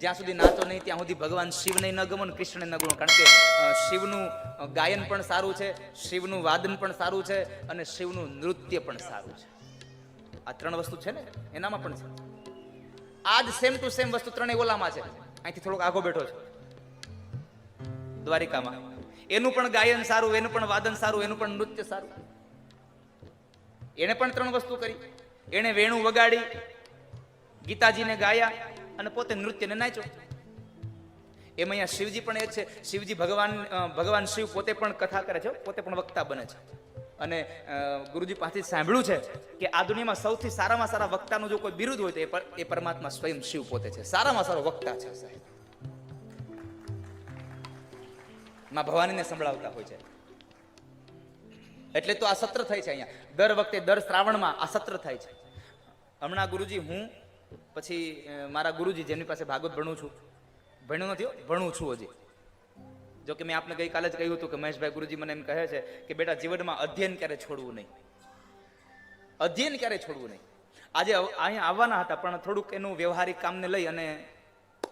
જ્યાં સુધી નાચો નહીં ત્યાં સુધી ભગવાન શિવને ન ગમો ને કૃષ્ણને ન ગમો. કારણ કે શિવનું ગાયન પણ સારું છે, શિવનું વાદન પણ સારું છે અને શિવનું નૃત્ય પણ સારું છે. આ ત્રણ વસ્તુ છે ને એનામાં પણ છે. આ જ સેમ ટુ સેમ વસ્તુ ત્રણેય ઓલામાં છે. અહીંથી થોડોક આગો બેઠો છે દ્વારિકામાં, એનું પણ ગાયન સારું, એનું પણ વાદન સારું, એનું પણ નૃત્ય સારું. એને પણ ત્રણ વસ્તુ કરી. એને વેણું વગાડી, ગીતાજીને ગાયા અને પોતે નૃત્યને નાચ્યો. એમ અહીંયા શિવજી પણ એ જ છે. શિવજી ભગવાન શિવ પોતે પણ કથા કરે છે, પોતે પણ વક્તા બને છે. અને ગુરુજી પાસેથી સાંભળ્યું છે કે આ દુનિયામાં સૌથી સારામાં સારા વક્તાનું જો કોઈ બિરુદ હોય તો એ પરમાત્મા સ્વયં શિવ પોતે છે. સારામાં સારો વક્તા છે સાહેબ. માં ભવાનીને સંભળાવતા હોય છે. એટલે તો આ સત્ર થાય છે અહીંયા દર વખતે, દર શ્રાવણમાં આ સત્ર થાય છે. હમણાં ગુરુજી, હું પછી મારા ગુરુજી જેમની પાસે ભાગવત ભણું છું, ભણ્યું નથી, ભણું છું હજી. જો કે મેં આપને ગઈકાલે જ કહ્યું હતું કે મહેશભાઈ ગુરુજી મને એમ કહે છે કે બેટા જીવનમાં અધ્યયન ક્યારે છોડવું નહીં, અધ્યયન ક્યારે છોડવું નહીં. આજે અહીંયા આવવાના હતા પણ થોડુંક એનું વ્યવહારિક કામને લઈ અને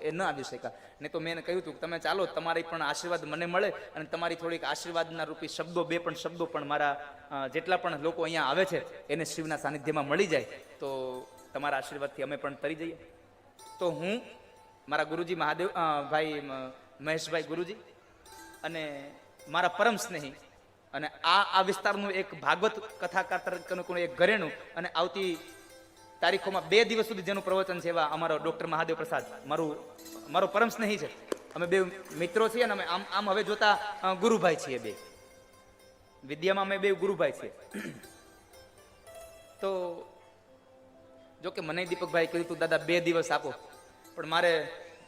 એ ન આવી શક્યા. નહીં તો મેં એને કહ્યું હતું કે તમે ચાલો, તમારી પણ આશીર્વાદ મને મળે અને તમારી થોડીક આશીર્વાદના રૂપી શબ્દો, બે પણ શબ્દો પણ મારા જેટલા પણ લોકો અહીંયા આવે છે એને શિવના સાનિધ્યમાં મળી જાય તો તમારા આશીર્વાદથી અમે પણ તરી જઈએ. તો હું, મારા ગુરુજી મહાદેવ ભાઈ મહેશભાઈ ગુરુજી અને મારા પરમ સ્નેહી અને આ વિસ્તારનું એક ભાગવત કથાકાર તરીકેનું એક ઘરેણું અને આવતી તારીખોમાં 2 દિવસ સુધી જેનું પ્રવચન છે એવા અમારો ડોક્ટર મહાદેવ પ્રસાદ, મારો પરમ સ્નેહી છે. અમે બે મિત્રો છીએ અને અમે આમ હવે જોતા ગુરુભાઈ છીએ. બે વિદ્યામાં અમે બે ગુરુભાઈ છીએ. તો જો કે મને દીપકભાઈ કહ્યું હતું દાદા 2 દિવસ આપો, પણ મારે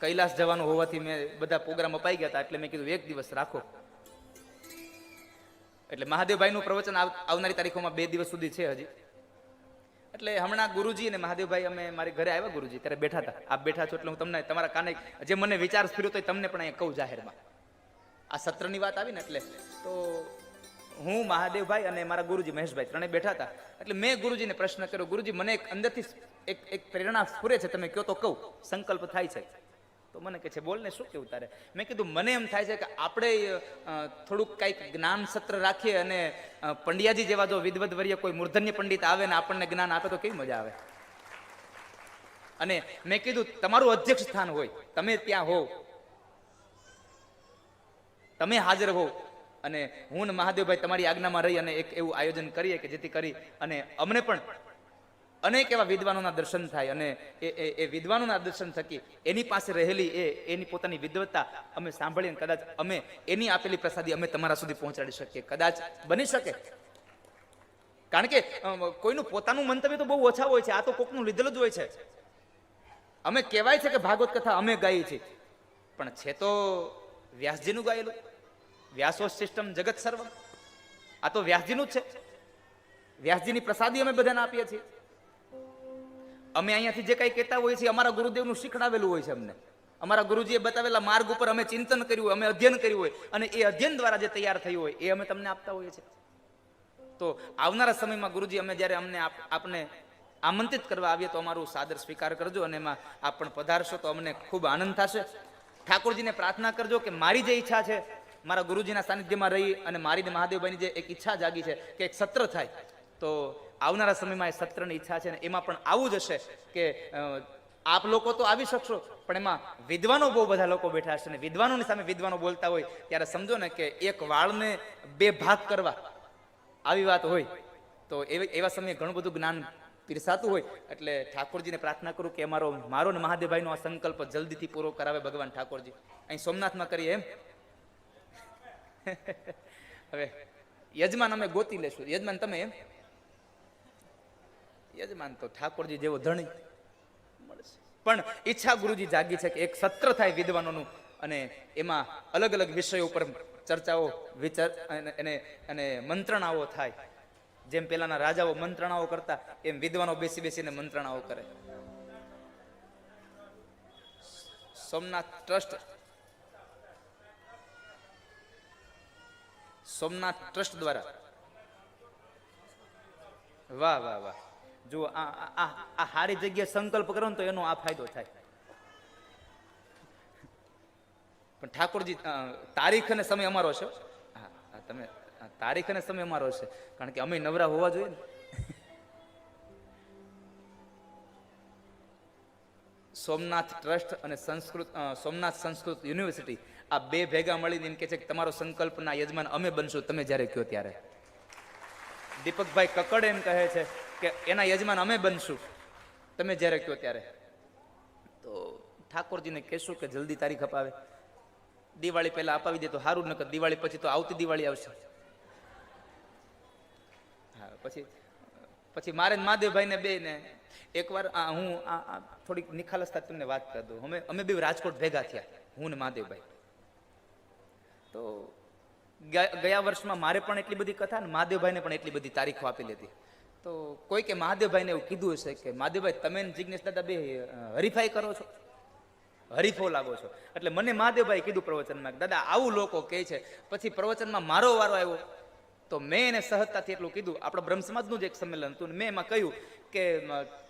કૈલાસ જવાનું હોવાથી મેં બધા પ્રોગ્રામ અપાઈ ગયા હતા. એટલે મેં કીધું 1 દિવસ રાખો. એટલે મહાદેવભાઈનું પ્રવચન આવનારી તારીખોમાં 2 દિવસ સુધી છે હજી. એટલે હમણાં ગુરુજી અને મહાદેવભાઈ અમે મારી ઘરે આવ્યા, ગુરુજી ત્યારે બેઠા હતા. આપ બેઠા છો એટલે હું તમને તમારા કાને જે મને વિચાર ફર્યો તો તમને પણ અહીંયા કહું જાહેરમાં. આ સત્રની વાત આવી ને એટલે તો હું, મહાદેવભાઈ અને મારા ગુરુજી મહેશભાઈ ત્રણે બેઠા હતા. એટલે મેં ગુરુજીને પ્રશ્ન કર્યો, ગુરુજી મને એક અંદરથી એક પ્રેરણા સ્ફુરે છે, તમે કહો તો કહું, સંકલ્પ થાય છે. તો મને કહે છે બોલ ને, શું કેવું તારે? મેં કીધું મને એમ થાય છે કે આપણે થોડુંક કંઈક જ્ઞાન સત્ર રાખીએ અને પંડ્યાજી જેવા જો વિદ્વદ્વર્ય કોઈ મૂર્ધન્ય પંડિત આવે ને આપણને જ્ઞાન આપે તો કેવી મજા આવે. અને મેં કીધું તમારું અધ્યક્ષ સ્થાન હોય, તમે ત્યાં હોવ, તમે હાજર હોવ અને હું ને મહાદેવભાઈ તમારી આજ્ઞામાં રહી અને એક એવું આયોજન કરીએ કે જેથી કરી અને અમને પણ અનેક એવા વિદ્વાનોના દર્શન થાય અને એ વિદ્વાનોના દર્શન થકી એની પાસે રહેલી એની પોતાની વિદ્વત્તા અમે સાંભળીને કદાચ અમે એની આપેલી પ્રસાદી અમે તમારા સુધી પહોંચાડી શકીએ. કદાચ બની શકે. કારણ કે કોઈનું પોતાનું મંતવ્ય તો બહુ ઓછા હોય છે. આ તો કોકનું લીધેલું જ હોય છે. અમે કહેવાય છે કે ભાગવત કથા અમે ગાઈએ છીએ, પણ છે તો વ્યાસજીનું ગાયેલું. વ્યાસો સિસ્ટમ જગત સર્વમ. આ તો વ્યાસજીનું જ છે. વ્યાસજીની પ્રસાદી અમે બધાને આપીએ છીએ. અમે અહીંયાથી જે કંઈ કહેતા હોઈએ છીએ અમારા ગુરુદેવનું શીખડાવેલું હોય છે. અમને અમારા ગુરુજીએ બતાવેલા માર્ગ ઉપર અમે ચિંતન કર્યું હોય, અમે અધ્યયન કર્યું હોય અને એ અધ્યયન દ્વારા જે તૈયાર થયું હોય એ અમે તમને આપતા હોઈએ છીએ. તો આવનારા સમયમાં ગુરુજી અમે જ્યારે અમને આપને આમંત્રિત કરવા આવીએ તો અમારું સાદર સ્વીકાર કરજો અને એમાં આપ પણ પધારશો તો અમને ખૂબ આનંદ થશે. ઠાકોરજીને પ્રાર્થના કરજો કે મારી જે ઈચ્છા છે મારા ગુરુજીના સાનિધ્યમાં રહી અને મારી મહાદેવભાઈની જે એક ઈચ્છા જાગી છે કે એક સત્ર થાય, તો આવનારા સમયમાં એ સત્રની ઈચ્છા છે ને એમાં પણ આવું જ હશે કે આપ લોકો તો આવી શકશો પણ એમાં વિદ્વાનો બહુ બધા લોકો બેઠા હશે ને વિદ્વાનોની સામે વિદ્વાનો બોલતા હોય ત્યારે સમજો ને કે એક વાળને 2 ભાગ કરવા આવી વાત હોય. તો એવા સમયે ઘણું બધું જ્ઞાન પીરસાતું હોય. એટલે ઠાકોરજીને પ્રાર્થના કરું કે મારો ને મહાદેવભાઈનો આ સંકલ્પ જલ્દીથી પૂરો કરાવે ભગવાન ઠાકોરજી. અહીં સોમનાથમાં કરીએ એમ. હવે યજમાન અમે ગોતી લેશું. યજમાન તમે એમ? યજમાન તો ઠાકોરજી જેવો ધણી મળશે. પણ ઈચ્છા ગુરુજી જાગી છે કે એક સત્ર થાય વિદ્વાનોનું અને એમાં અલગ અલગ વિષયો ઉપર ચર્ચાઓ વિચાર અને મંત્રણાઓ થાય. જેમ પેલાના રાજાઓ મંત્રણાઓ કરતા એમ વિદ્વાનો બેસીને મંત્રણાઓ કરે. સોમનાથ ટ્રસ્ટ દ્વારા વાહ વાહ વાહ. જુઓ આ સારી જગ્યાએ સંકલ્પ કરો ને તો એનો આ ફાયદો થાય. પણ ઠાકોરજી તારીખ અને સમય અમારો છે. હા તમે તારીખ અને સમય અમારો છે, કારણ કે અમે નવરા હોવા જોઈએ ને. સોમનાથ ટ્રસ્ટ અને સોમનાથ સંસ્કૃત યુનિવર્સિટી આ બે ભેગા મળીને એમ કે છે કે તમારો સંકલ્પના યજમાન અમે બનશું તમે જ્યારે કહો ત્યારે. દીપકભાઈ કક્કડ એમ કહે છે કે એના યજમાન અમે બનશું તમે જ્યારે કહો ત્યારે. તો ઠાકોરજીને કહેશું કે જલ્દી તારીખ અપાવે, દિવાળી પહેલા અપાવી દે તો સારું, નકર દિવાળી પછી તો આવતી દિવાળી આવશે. હા પછી મારે મહાદેવભાઈને બે ને એકવાર હું થોડીક નિખાલસતા તમને વાત કરી દઉં. અમે બે રાજકોટ ભેગા થયા, હું ને મહાદેવભાઈ. તો ગયા વર્ષમાં મારે પણ એટલી બધી કથા ને મહાદેવભાઈને પણ એટલી બધી તારીખો આપેલી હતી. તો કોઈ કે મહાદેવભાઈને એવું કીધું હશે કે મહાદેવભાઈ તમે જિજ્ઞેશ દાદા બે હરીફાઈ કરો છો, હરીફો લાગો છો. એટલે મને મહાદેવભાઈ કીધું પ્રવચનમાં, દાદા આવું લોકો કહે છે. પછી પ્રવચનમાં મારો વારો આવ્યો તો મેં એને સહજતાથી એટલું કીધું. આપણા બ્રહ્મ સમાજનું જ એક સંમેલન હતું, મેં એમાં કહ્યું કે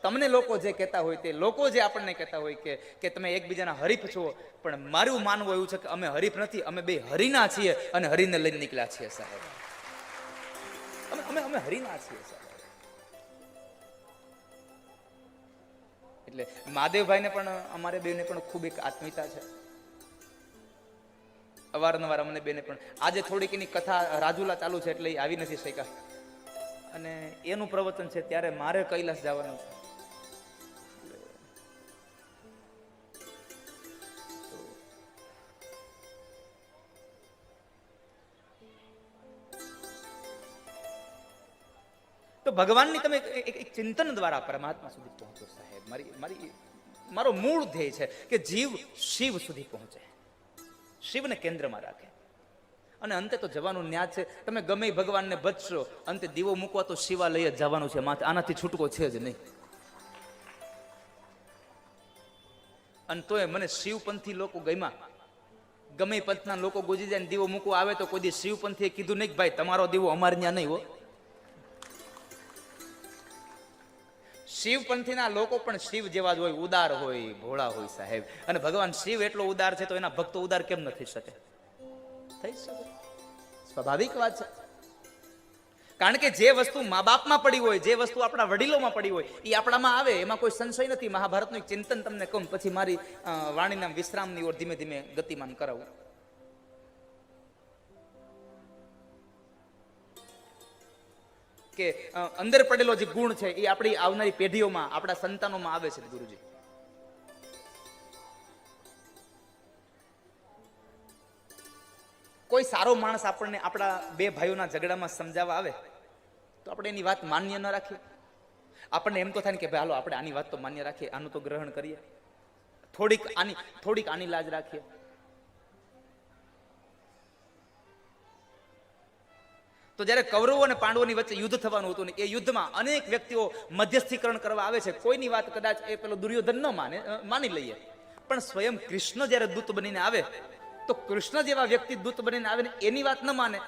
તમને લોકો જે કહેતા હોય તે લોકો જે આપણને કહેતા હોય કે તમે એકબીજાના હરીફ છો, પણ મારું માનવું એવું છે કે અમે હરીફ નથી, અમે બે હરિના છીએ અને હરિને લઈને નીકળ્યા છીએ સાહેબ. અમે હરિના છીએ સાહેબ. એટલે મહાદેવભાઈને પણ અમારે બેને પણ ખૂબ એક આત્મીયતા છે. અવારનવાર અમને બેને પણ આજે થોડીક એની કથા રાજુલા ચાલુ છે એટલે એ આવી નથી શક્યા, અને એનું પ્રવચન છે ત્યારે મારે કૈલાસ જવાનું છે. તો ભગવાનની તમે એક ચિંતન દ્વારા પરમાત્મા સુધી પહોંચો સાહેબ. મારો મૂળ ધ્યેય છે કે જીવ શિવ સુધી પહોંચે, શિવને કેન્દ્રમાં રાખે, અને અંતે તો જવાનું ન્યા છે. તમે ગમે ભગવાનને ભજશો, અંતે દીવો મૂકવા તો શિવાલય જ જવાનું છે, આનાથી છૂટકો છે જ નહીં. અને તોય મને શિવપંથી લોકો ગમ્યા. ગમે પંથના લોકો ગુજી જાય દીવો મૂકવા આવે તો કોઈ દી શિવપંથીએ કીધું નહીં કે ભાઈ તમારો દીવો અમારે ત્યાં નહીં હો. શિવપંથીના લોકો પણ શિવ જેવા જ હોય, ઉદાર હોય, ભોળા હોય સાહેબ. અને ભગવાન શિવ એટલો ઉદાર છે તો એના ભક્તો ઉદાર કેમ ન થઈ શકે? થઈ શકે, સ્વાભાવિક વાત છે. કારણ કે જે વસ્તુ મા બાપમાં પડી હોય, જે વસ્તુ આપણા વડીલોમાં પડી હોય એ આપણામાં આવે, એમાં કોઈ સંશય નથી. મહાભારતનું એક ચિંતન તમને કહું, પછી મારી વાણીના વિશ્રામની ઓર ધીમે ધીમે ગતિમાન કરાવું. કે અંદર પડેલો જે ગુણ છે એ આપણી આવનારી પેઢીઓમાં, આપણા સંતાનોમાં આવે છે. ગુરુજી, કોઈ સારો માણસ આપણને આપણા બે ભાઈઓના ઝઘડામાં સમજાવવા આવે તો આપણે એની વાત માન્ય ન રાખીએ. આપણને એમ તો થાય કે ભાઈ હાલો આપણે આની વાત તો માન્ય રાખીએ, આનું તો ગ્રહણ કરીએ, થોડીક આની લાજ રાખીએ. તો જ્યારે કૌરવો અને પાંડવોની વચ્ચે યુદ્ધ થવાનું હતું ને એ યુદ્ધમાં અનેક વ્યક્તિઓ મધ્યસ્થીકરણ કરવા આવે છે. કોઈની વાત કદાચ એ પેલો દુર્યોધન ન માની લઈએ, પણ સ્વયં કૃષ્ણ જ્યારે દૂત બનીને આવે તો કૃષ્ણ જેવા વ્યક્તિ દૂત બનીને આવે ને એની વાત ન માને.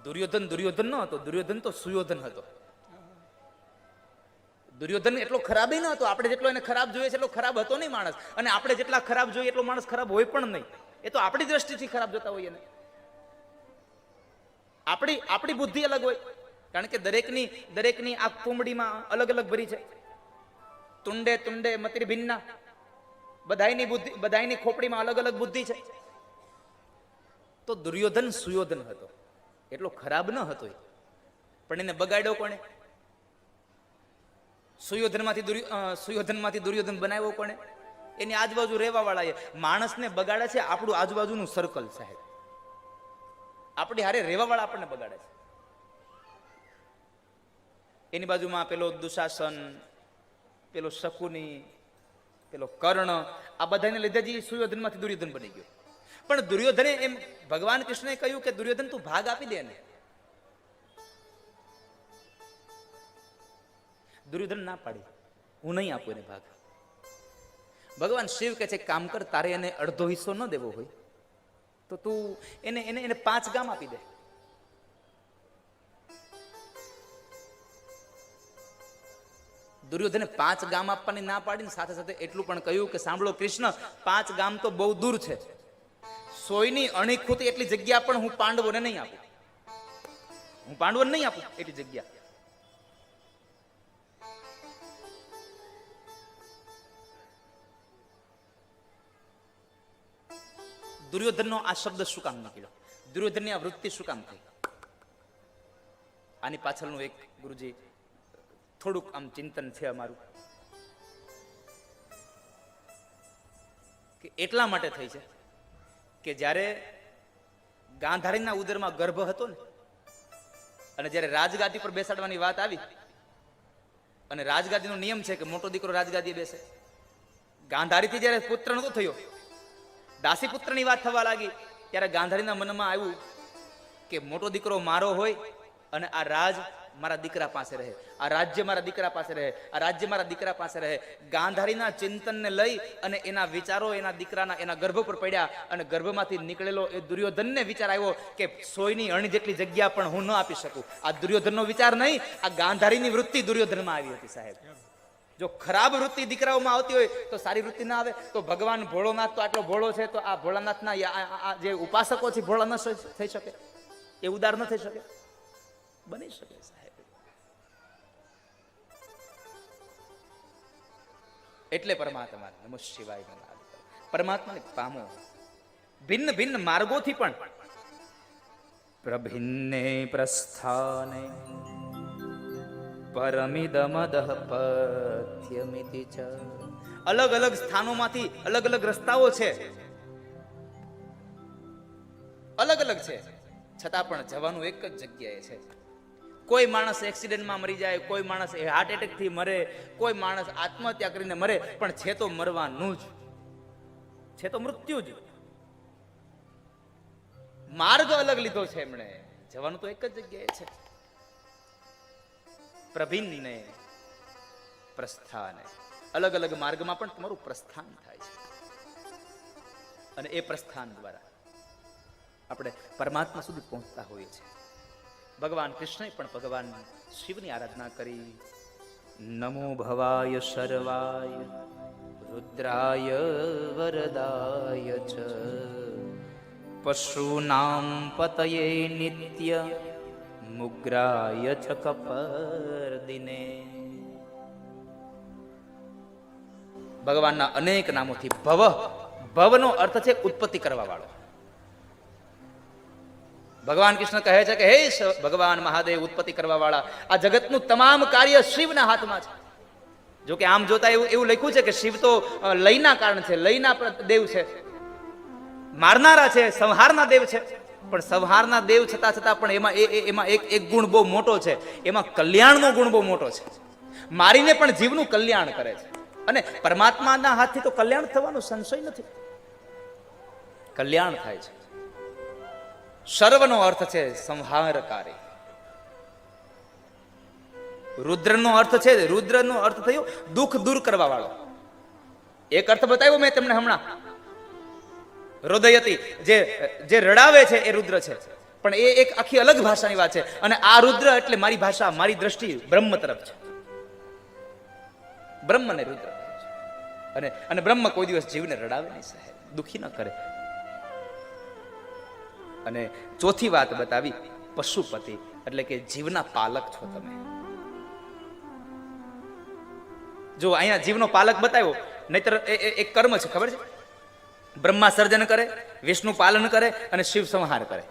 દુર્યોધન ન હતો, દુર્યોધન તો સુયોધન હતો. દુર્યોધન એટલો ખરાબ ન હતો, આપણે જેટલો એને ખરાબ જોઈએ છે એટલો ખરાબ હતો નહીં માણસ, અને આપણે જેટલા ખરાબ જોઈએ એટલો માણસ ખરાબ હોય પણ નહીં. એ તો આપણી દ્રષ્ટિથી ખરાબ જોતા હોઈએ ને. આપણી બુદ્ધિ અલગ હોય, કારણ કે દરેકની આ કુંબડીમાં અલગ અલગ ભરી છે. તુંડે મતિર ભિન્ના, બધાયની ખોપડીમાં અલગ અલગ બુદ્ધિ છે. તો દુર્યોધન સુયોધન હતો, એટલો ખરાબ ન હતો, પણ એને બગાડ્યો કોણે? સુયોધનમાંથી દુર્યોધન બનાવ્યો કોણે? એની આજુબાજુ રહેવા વાળા. માણસને બગાડે છે આપણું આજુબાજુનું સર્કલ સાહેબ. આપણી હારે રહેવા વાળા આપણને બગાડે છે. એની બાજુમાં પેલો દુશાસન, પેલો શકુની, પેલો કર્ણ, આ બધાને લીધે જ સુયોધનમાંથી દુર્યોધન બની ગયો. પણ દુર્યોધને એમ ભગવાન કૃષ્ણએ કહ્યું કે દુર્યોધન તું ભાગ આપી દે ને. દુર્યોધન ના પાડી, હું નહીં આપું એને ભાગ. ભગવાન શિવ કહે છે કામ કર, તારે એને અડધો હિસ્સો ન દેવો હોય તો તું એને 5 ગામ આપી દે. દુર્યોધને 5 ગામ આપવાની ના પાડીને સાથે સાથે એટલું પણ કહ્યું કે સાંભળો કૃષ્ણ, 5 ગામ તો બહુ દૂર છે, સોયની અણીખૂતી એટલી જગ્યા પણ હું પાંડવોને નહીં આપું, હું પાંડવોને નહીં આપું એટલી જગ્યા. દુર્યોધનનો આ શબ્દ શું કામ નીકળ્યો? દુર્યોધનની આ વૃત્તિ શું કામ થઈ? આની પાછળનું એક ગુરુજી થોડુંક આમ ચિંતન છે અમારું, કે એટલા માટે થઈ છે કે જ્યારે ગાંધારીના ઉદરમાં ગર્ભ હતો ને, અને જ્યારે રાજગાદી પર બેસાડવાની વાત આવી, અને રાજગાદીનો નિયમ છે કે મોટો દીકરો રાજગાદીએ બેસે, ગાંધારીથી જ્યારે પુત્ર નતો થયો, દાસી પુત્રની વાત થવા લાગી, ત્યારે ગાંધારીના મનમાં આવ્યું કે મોટો દીકરો મારો હોય અને આ રાજ મારા દીકરા પાસે રહે, આ રાજ્ય મારા દીકરા પાસે રહે, આ રાજ્ય મારા દીકરા પાસે રહે. ગાંધારીના ચિંતનને લઈ અને એના વિચારો એના દીકરાના એના ગર્ભ પર પડ્યા, અને ગર્ભમાંથી નીકળેલો એ દુર્યોધનને વિચાર આવ્યો કે સોયની અણી જેટલી જગ્યા પણ હું ન આપી શકું. આ દુર્યોધનનો વિચાર નહીં, આ ગાંધારીની વૃત્તિ દુર્યોધનમાં આવી હતી સાહેબ. જો ખરાબ વૃત્તિ દીકરાઓમાં આવતી હોય તો સારી વૃત્તિ ના આવે. તો ભગવાન ભોળોનાથ તો આટલો ભોળો છે, તો આ ભોળાનાથના જે ઉપાસકો છે ભોળા ન થઈ શકે? એ ઉદાર ન થઈ શકે? બની શકે સાહેબ. એટલે પરમાત્મા નમઃ શિવાય પરમાત્માને પામો ભિન્ન ભિન્ન માર્ગોથી પણ. પ્રભિન્ને પ્રસ્થાને પરમિદમદઃ પથ્યમિતિ ચ. અલગ અલગ સ્થાનોમાંથી અલગ અલગ રસ્તાઓ છે, અલગ અલગ છે, છતાં પણ જવાનું એક જ જગ્યાએ છે. કોઈ માણસ એક્સિડન્ટમાં મરી જાય, કોઈ માણસ હાર્ટ એટેક થી મરે, કોઈ માણસ આત્મહત્યા કરીને મરે, પણ છે તો મરવાનું જ, છે તો મૃત્યુ જ. માર્ગ અલગ લીધો છે એમણે, જવાનું તો એક જ જગ્યાએ છે. પ્રભિન્ને પ્રસ્થાને, અલગ અલગ માર્ગમાં પણ તમારું પ્રસ્થાન થાય છે, અને એ પ્રસ્થાન દ્વારા આપણે પરમાત્મા સુધી પહોંચતા હોઈએ છીએ. ભગવાન કૃષ્ણએ પણ ભગવાન શિવની આરાધના કરી. નમો ભવાય શર્વાય રુદ્રાય વરદાય ચ પશુનામ પતયે નિત્ય મુગ્રાય ચ કપર્દિને. ભગવાનના અનેક નામોથી ભવ, ભવનો અર્થ છે ઉત્પત્તિ કરવા વાળો. ભગવાન કૃષ્ણ કહે છે કે હે ભગવાન મહાદેવ ઉત્પત્તિ કરવા વાળા, આ જગતનું તમામ કાર્ય શિવના હાથમાં છે. જો કે આમ જોતા એવું લખ્યું છે કે શિવ તો લયના કારણ છે, લયના દેવ છે, મારનારા છે, સંહારના દેવ છે. પણ સંહારના દેવ છતાં પણ એમાં એક ગુણ બહુ મોટો છે, એમાં કલ્યાણનો ગુણ બહુ મોટો છે. મારીને પણ જીવનું કલ્યાણ કરે છે, અને પરમાત્માના હાથથી તો કલ્યાણ થવાનો સંશય નથી, કલ્યાણ થાય છે. સર્વનો અર્થ છે સંહારકારી. રુદ્રનો અર્થ છે, રુદ્રનો અર્થ થયો દુઃખ દૂર કરવા વાળો. એક અર્થ બતાવ્યો મેં તમને હમણાં, હૃદયતી, જે રડાવે છે એ રુદ્ર છે, પણ એ એક આખી અલગ ભાષાની વાત છે. અને આ રુદ્ર એટલે મારી ભાષા, મારી દ્રષ્ટિ બ્રહ્મ તરફ છે. બ્રહ્મને રુદ્ર કહે છે. અને બ્રહ્મ કોઈ દિવસ જીવને રડાવે નહીં સાહેબ, દુઃખી ન કરે. અને ચોથી વાત બતાવી પશુપતિ, એટલે કે જીવના પાલક છો તમે. જો અહીંયા જીવનો પાલક બતાવ્યો, નહીતર એક કર્મ છે, ખબર છે? બ્રહ્મા સર્જન કરે, વિષ્ણુ પાલન કરે, અને શિવ સંહાર કરે.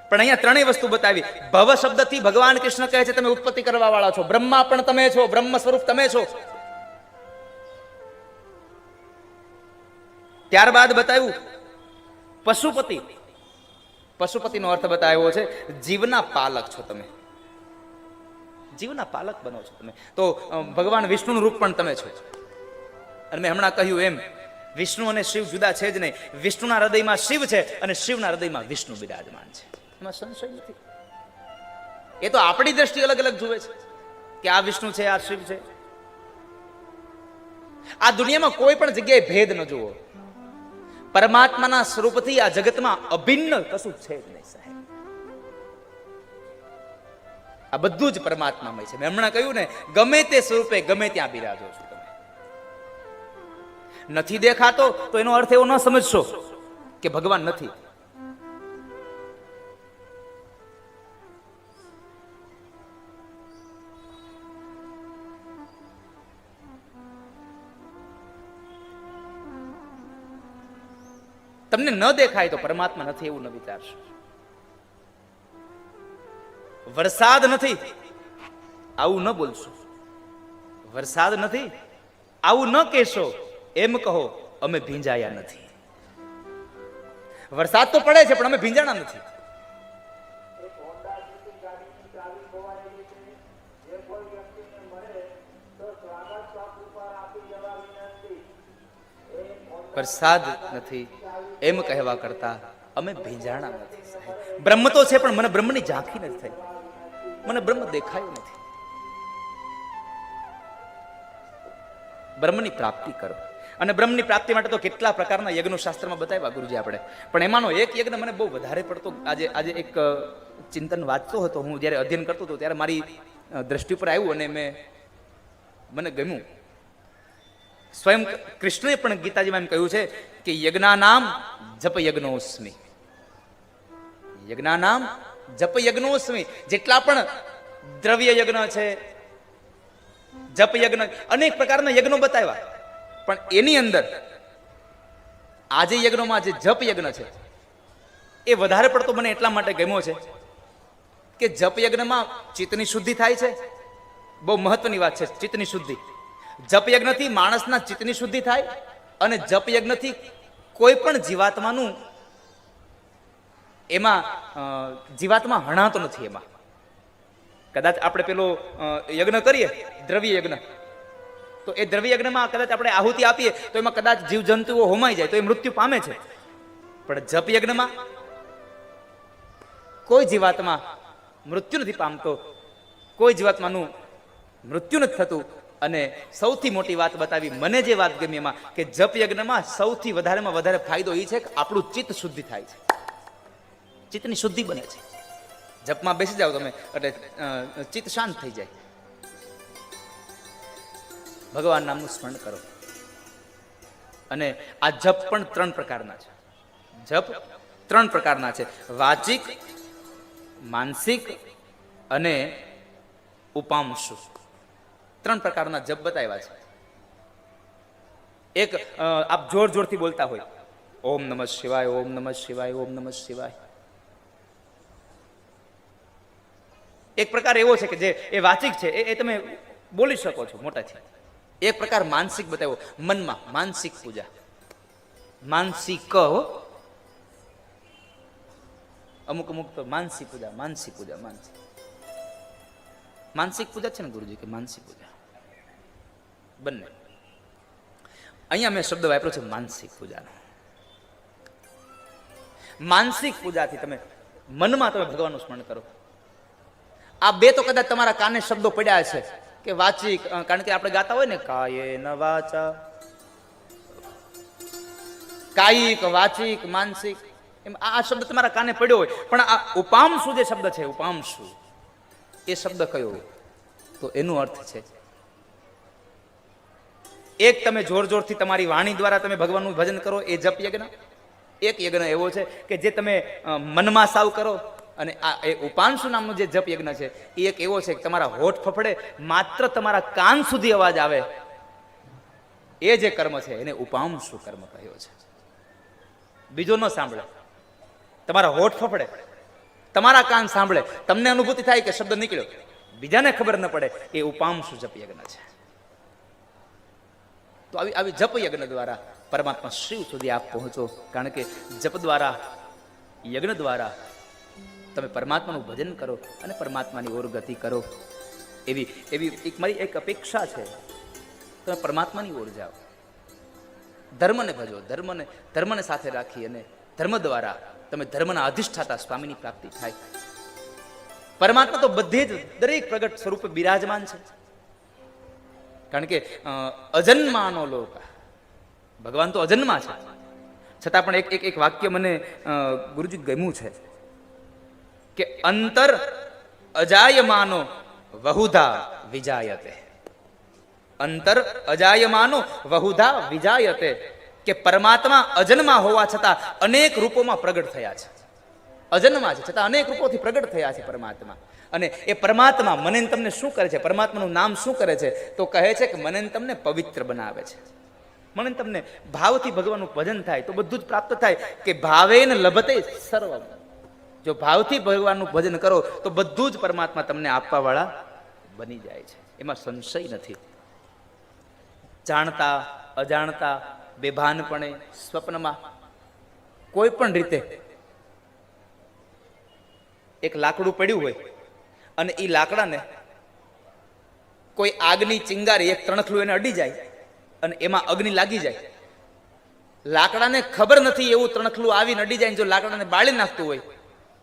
પણ અહીંયા ત્રણેય વસ્તુ બતાવી. ભવ શબ્દથી ભગવાન કૃષ્ણ કહે છે તમે ઉત્પત્તિ કરવા વાળા છો, બ્રહ્મા પણ તમે છો, બ્રહ્મ સ્વરૂપ તમે છો. ત્યારબાદ બતાવ્યું પશુપતિ. પશુપતિનો અર્થ બતાવ્યો છે જીવના પાલક છો તમે, જીવના પાલક બનો છો તમે. તો ભગવાન વિષ્ણુનું રૂપ પણ તમે છો. અને મેં હમણાં કહ્યું એમ, વિષ્ણુ અને શિવ જુદા છે જ નહીં. વિષ્ણુના હૃદયમાં શિવ છે અને શિવના હૃદયમાં વિષ્ણુ બિરાજમાન છે, એમાં સંશય નથી. એ તો આપણી દ્રષ્ટિ અલગ અલગ જુએ છે કે આ વિષ્ણુ છે, આ શિવ છે. આ દુનિયામાં કોઈ પણ જગ્યાએ ભેદ ન જુઓ. પરમાત્માના સ્વરૂપથી આ જગતમાં અભિન્ન કશું છે જ નહીં સાહેબ. આ બધું જ પરમાત્મામય છે. મેં હમણાં કહ્યું ને, ગમે તે સ્વરૂપે ગમે ત્યાં બિરાજો છો તમે. નથી દેખાતો તો એનો અર્થ એવો ન સમજશો કે ભગવાન નથી. તમને ન દેખાય તો પરમાત્મા નથી એવું ન વિચારશો. વરસાદ નથી આવું ન બોલશો. વરસાદ નથી આવું ન કહેશો. એમ કહો, અમે ભીંજાયા નથી. વરસાદ તો પડે છે પણ અમે ભીંજાણા નથી. વરસાદ નથી એમ કહેવા કરતા અમે ભીંજાણા નથી. બ્રહ્મ તો છે પણ મને બ્રહ્મની ઝાંખી નથી થઈ. મને બ્રહ્મ દેખાયું નથી. બ્રહ્મની પ્રાપ્તિ કરો. અને બ્રહ્મની પ્રાપ્તિ માટે તો કેટલા પ્રકારના યજ્ઞો શાસ્ત્રમાં બતાવ્યા ગુરુજી આપણે. પણ એમાંનો એક યજ્ઞ મને બહુ વધારે પડતો આજે એક ચિંતન વાંચતો હતો હું, જ્યારે અધ્યયન કરતો હતો ત્યારે મારી દ્રષ્ટિ ઉપર આવ્યું અને મને ગમ્યું. સ્વયં કૃષ્ણએ પણ ગીતાજીમાં એમ કહ્યું છે કે યજ્ઞાનામ જપ યજ્ઞોસ્મિ. યજ્ઞાનામ જપ યજ્ઞોસ્મિ. જેટલા પણ દ્રવ્ય યજ્ઞ છે, જપ યજ્ઞ, અનેક પ્રકારના યજ્ઞો બતાવ્યા. પણ એની અંદર આજે યજ્ઞોમાં જે જપ યજ્ઞ છે એ વધારે પડતો મને એટલા માટે ગમ્યો છે કે જપ યજ્ઞમાં ચિત્તની શુદ્ધિ થાય છે. બહુ મહત્વની વાત છે ચિત્તની શુદ્ધિ. જપ યજ્ઞથી માણસના ચિત્તની શુદ્ધિ થાય અને જપ યજ્ઞથી કોઈ પણ જીવાત્માનું એમાં જીવાત્મા હણાતો નથી. એમાં કદાચ આપણે પેલો યજ્ઞ કરીએ દ્રવ્ય યજ્ઞ, તો એ દ્રવ્ય યજ્ઞમાં કદાચ આપણે આહુતિ આપીએ તો એમાં કદાચ જીવજંતુઓ હોમાઈ જાય તો એ મૃત્યુ પામે છે. પણ જપ યજ્ઞમાં કોઈ જીવાત્મા મૃત્યુ નથી પામતો, કોઈ જીવાત્માનું મૃત્યુ નથી થતું. અને સૌથી મોટી વાત બતાવી મને જે વાત ગમી એમાં કે જપ યજ્ઞમાં સૌથી વધારેમાં વધારે ફાયદો એ છે કે આપણું ચિત્ત શુદ્ધિ થાય છે. ચિત્તની શુદ્ધિ બને છે. જપમાં બેસી જાઓ તમે એટલે ચિત્ત શાંત થઈ જાય. ભગવાન નામનું સ્મરણ કરો. અને આ જપ પણ 3 પ્રકારના છે. જપ 3 પ્રકારના છે: વાચિક, માનસિક અને ઉપાંશુ. 3 પ્રકારના જપ બતાવ્યા છે. એક આપ જોર જોરથી બોલતા હોય, ઓમ નમઃ શિવાય, ઓમ નમઃ શિવાય, ઓમ નમઃ શિવાય. એક પ્રકાર એવો છે કે જે એ વાચિક છે, એ તમે બોલી શકો છો મોટાથી. એક પ્રકાર માનસિક બતાવ્યો, મનમાં માનસિક પૂજા. માનસિક, અમુક તો માનસિક પૂજા, માનસિક પૂજા, માનસિક પૂજા છે ને ગુરુજી કે માનસિક પૂજા બંને. અહીંયા મેં શબ્દ વાપર્યો છે માનસિક પૂજાનો. માનસિક પૂજાથી તમે મનમાં તમે ભગવાનનું સ્મરણ કરો. આ બે તો કદાચ તમારા કાને શબ્દો પડ્યા છે કે વાચિક, કારણ કે આપણે ગાતા હોય ને કાયેન વાચા, કાયિક, વાચિક, માનસિક, એમ આ શબ્દ તમારા કાને પડ્યો હોય. પણ આ ઉપાંશુ જે શબ્દ છે, ઉપાંશુ એ શબ્દ કયો? તો એનો અર્થ છે એક તમે જોર જોરથી તમારી વાણી દ્વારા તમે ભગવાનનું ભજન કરો, એ જપ યજ્ઞ. એક યજ્ઞ એવો છે કે જે તમે મનમાં સાવ કરો. અને આ એ ઉપાંશુ નામનો જે જપ યજ્ઞ છે એ એક એવો છે કે તમારા હોઠ ફફડે, માત્ર તમારા કાન સુધી અવાજ આવે, એ જે કર્મ છે એને ઉપાંશુ કર્મ કહ્યો છે. બીજો ન સાંભળે, તમારા હોઠ ફફડે, તમારા કાન સાંભળે, તમને અનુભૂતિ થાય કે શબ્દ નીકળ્યો, બીજાને ખબર ન પડે, એ ઉપાંશુ જપ યજ્ઞ છે. તો આવી જપ યજ્ઞ દ્વારા પરમાત્મા શિવ સુધી આપ પહોંચો. કારણ કે જપ દ્વારા, યજ્ઞ દ્વારા તમે પરમાત્માનું ભજન કરો અને પરમાત્માની ઓર ગતિ કરો. એવી મારી એક અપેક્ષા છે. તમે પરમાત્માની ઓર જાઓ, ધર્મને ભજો, ધર્મને સાથે રાખી અને ધર્મ દ્વારા તમે ધર્મના અધિષ્ઠાતા સ્વામીની પ્રાપ્તિ થાય. પરમાત્મા તો બધે જ દરેક પ્રગટ સ્વરૂપે બિરાજમાન છે. કારણ કે અજન્માનો લોક, ભગવાન તો અજન્મા છે. છતાં પણ એક વાક્ય મને ગુરુજી ગમ્યું છે કે અંતર અજાયમાનો વહુધા વિજાયતે. અંતર અજાયમાનો વહુધા વિજાયતે, કે પરમાત્મા અજન્મા હોવા છતાં અનેક રૂપોમાં પ્રગટ થયા છે. અજન્મા છે છતાં અનેક રૂપોથી પ્રગટ થયા છે પરમાત્મા. અને એ પરમાત્મા મને ને તમને શું કરે છે? પરમાત્માનું નામ શું કરે છે? તો કહે છે કે મને ને તમને પવિત્ર બનાવે છે. મને ને તમને ભાવથી ભગવાનનું ભજન થાય તો બધું જ પ્રાપ્ત થાય. કે ભાવેન લભતે સર્વમ. જો ભાવથી ભગવાનનું ભજન કરો તો બધું જ પરમાત્મા તમને આપવા વાળા બની જાય છે. એમાં સંશય નથી. જાણતા અજાણતા, બેભાનપણે, સ્વપ્નમાં, કોઈ પણ રીતે એક લાકડું પડ્યું હોય અને એ લાકડાને કોઈ આગની ચિંગારી, એક તણખલું એને અડી જાય અને એમાં અગ્નિ લાગી જાય. લાકડાને ખબર નથી એવું તણખલું આવીને અડી જાય. જો લાકડાને બાળી નાખતું હોય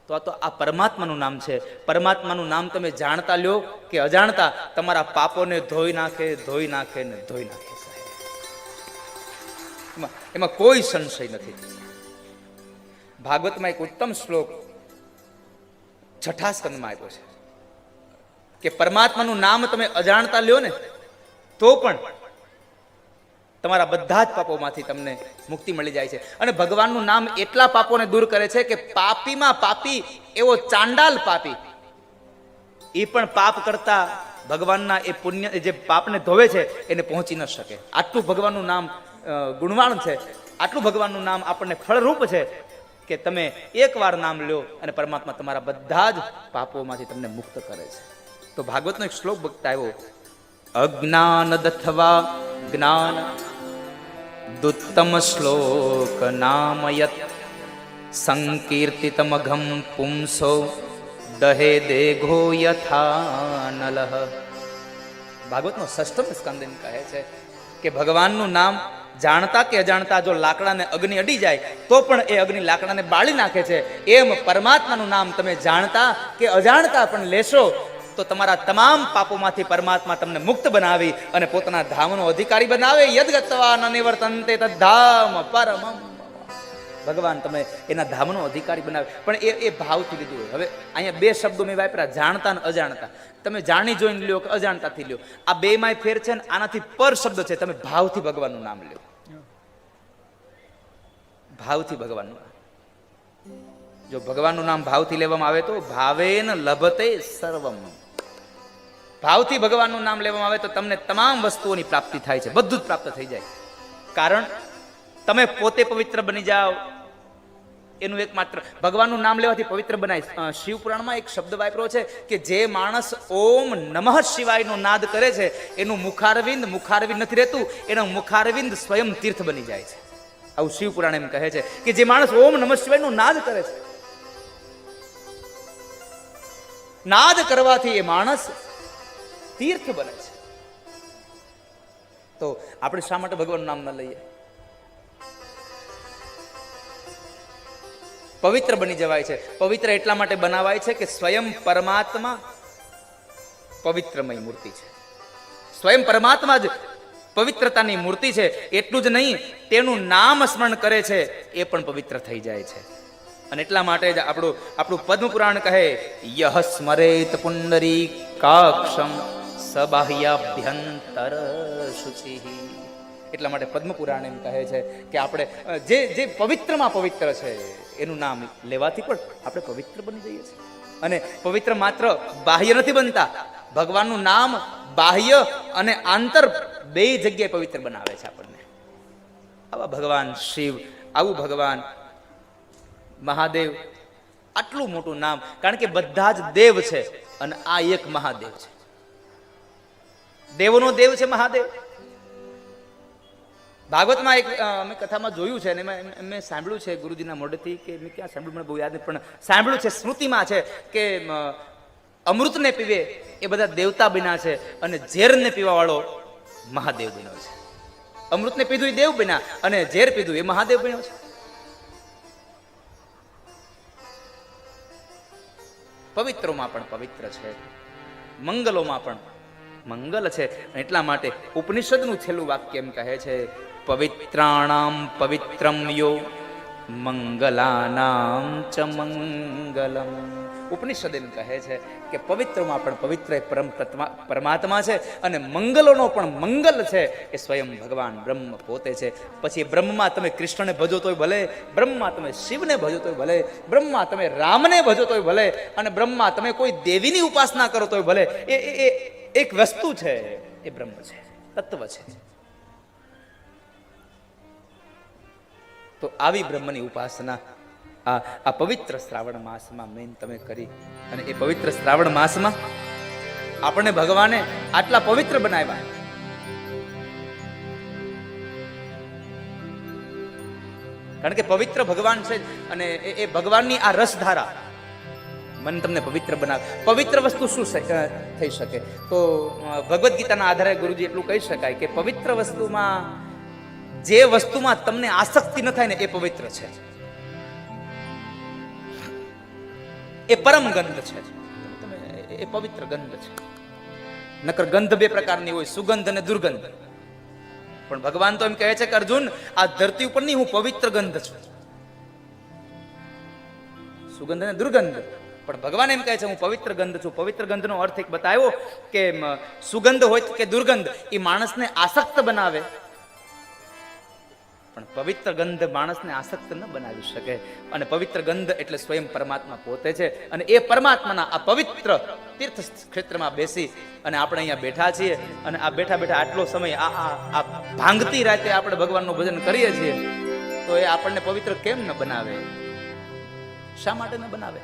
તો આ પરમાત્માનું નામ છે. પરમાત્માનું નામ તમે જાણતા લ્યો કે અજાણતા, તમારા પાપોને ધોઈ નાખે, ધોઈ નાખે ને ધોઈ નાખે. એમાં કોઈ સંશય નથી. ભાગવતમાં એક ઉત્તમ શ્લોક 6 સ્કંદમાં આપ્યો છે કે પરમાત્માનું નામ તમે અજાણતા લ્યો ને તો પણ તમારા બધા જ પાપોમાંથી તમને મુક્તિ મળી જાય છે. અને ભગવાનનું નામ એટલા પાપોને દૂર કરે છે કે પાપીમાં પાપી એવો ચાંડાલ પાપી એ પણ પાપ કરતા ભગવાનના એ પુણ્ય જે પાપને ધોવે છે એને પહોંચી ન શકે. આટલું ભગવાનનું નામ ગુણવાણ છે. આટલું ભગવાનનું નામ આપણને ફળરૂપ છે કે તમે એકવાર નામ લ્યો અને પરમાત્મા તમારા બધા જ પાપોમાંથી તમને મુક્ત કરે છે. તો ભાગવતનો એક શ્લોક બગતા આવ્યો, અજ્ઞાન દથવા જ્ઞાન દુત્તમ શ્લોક નામયત સંકીર્તિતમઘમ પુંસો દહે દેઘો યથા નલઃ. ભાગવતનો 6મ સ્કંદ એમ કહે છે કે ભગવાનનું નામ જાણતા કે અજાણતા જો લાકડાને અગ્નિ અડી જાય તો પણ એ અગ્નિ લાકડાને બાળી નાખે છે. એમ પરમાત્માનું નામ તમે જાણતા કે અજાણતા પણ લેશો તો તમારા તમામ પાપોમાંથી પરમાત્મા તમને મુક્ત બનાવી અને પોતાના ધામનો અધિકારી બનાવે. યદ્ગત્વા ન નિવર્તન્તે તદ્ધામ પરમમ. ભગવાન તમે એના ધામનો અધિકારી બનાવે. પણ એ ભાવથી લીધું હોય. હવે અહીંયા 2 શબ્દો મેં વાપર્યા, જાણતા અને અજાણતા. તમે જાણી જોઈને લ્યો કે અજાણતાથી લ્યો, આ 2માંય ફેર છે ને આનાથી પર શબ્દ છે. તમે ભાવથી ભગવાનનું નામ લ્યો, ભાવથી ભગવાનનું નામ. જો ભગવાનનું નામ ભાવથી લેવામાં આવે તો ભાવેન લભતે સર્વમ. ભાવથી ભગવાનનું નામ લેવામાં આવે તો તમને તમામ વસ્તુઓની પ્રાપ્તિ થાય છે. બધું જ પ્રાપ્ત થઈ જાય. કારણ તમે પોતે પવિત્ર બની જાઓ એનું એકમાત્ર ભગવાનનું નામ લેવાથી પવિત્ર બનાય. શિવપુરાણમાં એક શબ્દ વાપર્યો છે કે જે માણસ ઓમ નમઃ શિવાયનો નાદ કરે છે એનું મુખારવિંદ નથી રહેતું, એનું મુખારવિંદ સ્વયં તીર્થ બની જાય છે. આવું શિવપુરાણ એમ કહે છે કે જે માણસ ઓમ નમઃ શિવાયનો નાદ કરે છે, નાદ કરવાથી એ માણસ તીર્થ બને છે. તો આપણે શા માટે ભગવાનનું નામ ન લઈએ? પવિત્ર બની જવાય છે. પવિત્ર એટલા માટે બનાવાય છે કે સ્વયં પરમાત્મા પવિત્રમય મૂર્તિ છે. સ્વયં પરમાત્મા જ પવિત્રતાની મૂર્તિ છે. એટલું જ નહીં, તેનું નામ સ્મરણ કરે છે એ પણ પવિત્ર થઈ જાય છે. અને એટલા માટે જ આપણું પદ્મ પુરાણ કહે, યહ સ્મરેત પુંડરી કાક્ષમ સબાહ્યાભ્યંતર શુચિ. એટલા માટે પદ્મ પુરાણ એમ કહે છે કે આપણે જે પવિત્રમાં પવિત્ર છે એનું નામ લેવાથી પણ આપણે પવિત્ર બની જઈએ છીએ. અને પવિત્ર માત્ર બાહ્ય નથી બનતા, ભગવાનનું નામ બાહ્ય અને આંતર 2 જગ્યાએ પવિત્ર બનાવે છે આપણને. આવા ભગવાન શિવ, આવું ભગવાન મહાદેવ, આટલું મોટું નામ. કારણ કે બધા જ દેવ છે અને આ એક મહાદેવ છે. દેવોનો દેવ છે મહાદેવ. ભાગવતમાં એક અમે કથામાં જોયું છે અને મેં સાંભળ્યું છે ગુરુજીના મોઢેથી, કે મેં ક્યાં સાંભળ્યું મને બહુ યાદ નથી, પણ સાંભળ્યું છે, સ્મૃતિમાં છે કે અમૃતને પીવે એ બધા દેવતા બન્યા છે અને ઝેરને પીવા વાળો મહાદેવ બન્યો છે. અમૃતને પીધું એ દેવ બન્યા અને ઝેર પીધું એ મહાદેવ બન્યો છે. પવિત્રોમાં પણ પવિત્ર છે, મંગલોમાં પણ મંગલ છે. એટલા માટે ઉપનિષદનું છેલ્લું વાક્ય એમ કહે છે, પવિત્રાણામ પવિત્રમ યો મંગલાનામ ચ મંગલમ. ઉપનિષદ એમ કહે છે કે પવિત્રમાં પણ પવિત્ર એ પરમાત્મા છે અને મંગલોનો પણ મંગલ છે એ સ્વયં ભગવાન બ્રહ્મ પોતે છે. પછી એ બ્રહ્મમાં તમે કૃષ્ણને ભજો તોય ભલે, બ્રહ્મમાં તમે શિવને ભજો તોય ભલે, બ્રહ્મમાં તમે રામને ભજો તોય ભલે, અને બ્રહ્મમાં તમે કોઈ દેવીની ઉપાસના કરો તોય ભલે, એ એક વસ્તુ છે, એ બ્રહ્મ છે, તત્વ છે. તો આવી બ્રહ્મની ઉપાસના આ પવિત્ર શ્રાવણ માસમાં મેન તમે કરી. અને એ પવિત્ર શ્રાવણ માસમાં આપણને ભગવાને આટલા પવિત્ર બનાવ્યા. કારણ કે પવિત્ર ભગવાન છે અને એ ભગવાનની આ રસધારા મન તમને પવિત્ર બનાવે. પવિત્ર વસ્તુ શું થઈ શકે? તો ભગવદ્ ગીતાના આધારે ગુરુજી એટલું કહી શકાય કે પવિત્ર વસ્તુમાં જે વસ્તુમાં તમને આસક્તિ ન થાય ને એ પવિત્ર છે, એ પરમ ગંધ છે, એ પવિત્ર ગંધ છે. નકર ગંધ બે પ્રકારની હોય, સુગંધ અને દુર્ગંધ. પણ ભગવાન તો એમ કહે છે કે અર્જુન, આ ધરતી ઉપરની હું પવિત્ર ગંધ છું, સુગંધ અને દુર્ગંધ. પણ ભગવાન એમ કહે છે હું પવિત્ર ગંધ છું. પવિત્ર ગંધનો અર્થ એક બતાવ્યો કે સુગંધ હોય કે દુર્ગંધ એ માણસને આસક્ત બનાવે, પણ પવિત્ર ગંધ માણસને આસક્ત ન બનાવી શકે. અને પવિત્ર ગંધ એટલે સ્વયં પરમાત્મા પોતે છે. અને એ પરમાત્માના આ પવિત્ર તીર્થ ક્ષેત્રમાં બેસી અને આપણે અહીંયા બેઠા છીએ અને આ બેઠા બેઠા આટલો સમય આ ભાંગતી રાતે આપણે ભગવાનનું ભજન કરીએ છીએ, તો એ આપણને પવિત્ર કેમ ન બનાવે? શા માટે ન બનાવે?